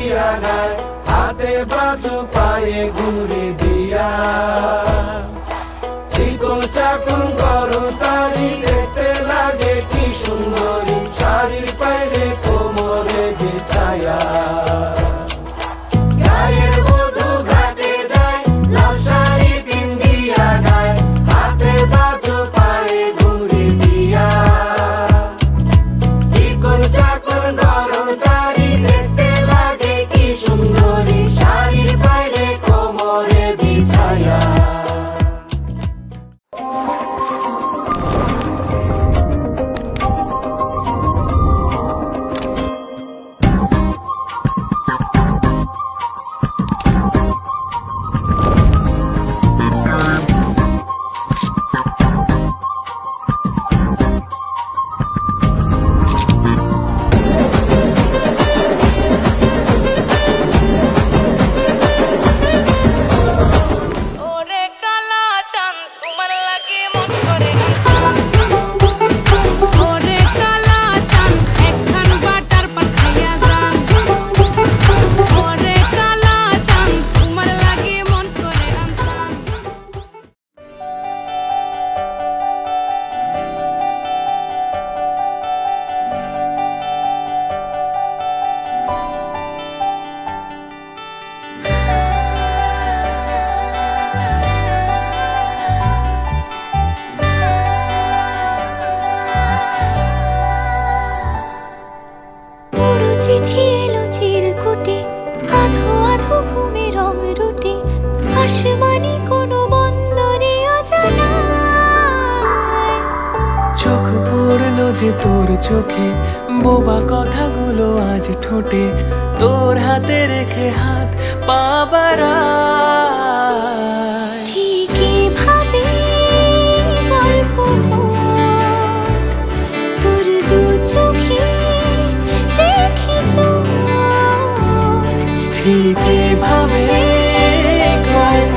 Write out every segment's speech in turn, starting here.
বিন্দিয়া গায়, হাতে বাজু পায়ে ঘুরে দিয়া। চিকন চাকন গরম তারি দেখতে লাগে কি সুন্দরী, শাড়ির পায়ে কোমরে বিছায়া। গায়ের বধূ ঘাটে যায়, লাল শাড়ি বিন্দিয়া গায়, হাতে বাজু পায়ে ঘুরে দিয়া। চিকন চাকন গরম তারি দেখতে লাগে কি সুন্দরী, শাড়ির পায়ে কোমরে বিছায়া। চিঠি এলো চিরকুটে, আধো আধো ঘুমে রং রুটে, আসমানি কোনো বন্দরে অজানায়। চোখ পড়লো যে তোর চোখে, বোবা কথাগুলো আজ ঠোঁটে, তোর হাতে রেখে হাত পা বাড়ায়। ঠিকই ভাবে গল্প তোর দু চোখে রেখে চোখ, ঠিক এভাবে গল্প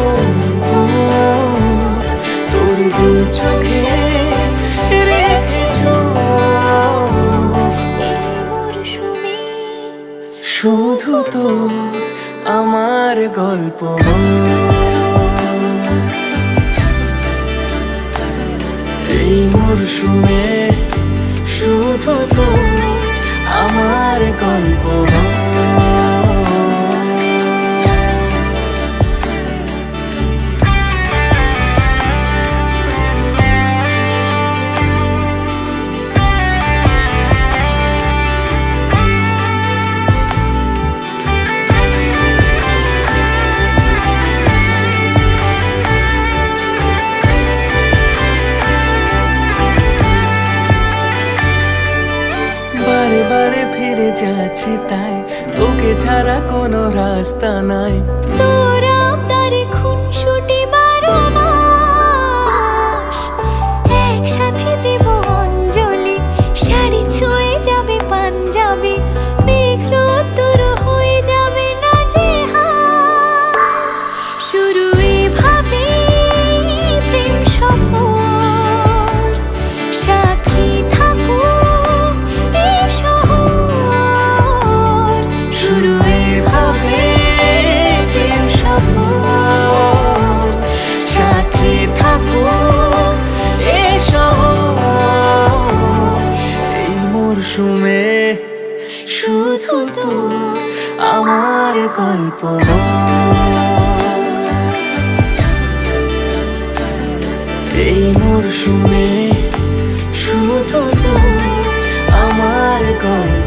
তোর দু চোখে রেখে চোখ। এই মরশুমে শুধু তো আমার গল্প, এই মরশুমে শুধু তো আমার গল্প। বারে বারে ফিরে যাচ্ছি তাই, তোকে ছাড়া কোনো রাস্তা নাই। তোর আবদারে খুনসুটি 12 মাস, একসাথে দেব অঞ্জলি, শাড়ি ছুঁয়ে যাবে পাঞ্জাবি, মেঘ রোদ্দুর হয়ে যাবে নাজেহাল। শুরু এভাবে প্রেম সফর, সাক্ষী থাকুক এই শহর। শুরু এভাবে প্রেম সফর, সাথে থাকুক এ শহর। এই মরশুমে শুধু তো আমার গল্প, এই মরশুমে শুধু তো আমার গল্প।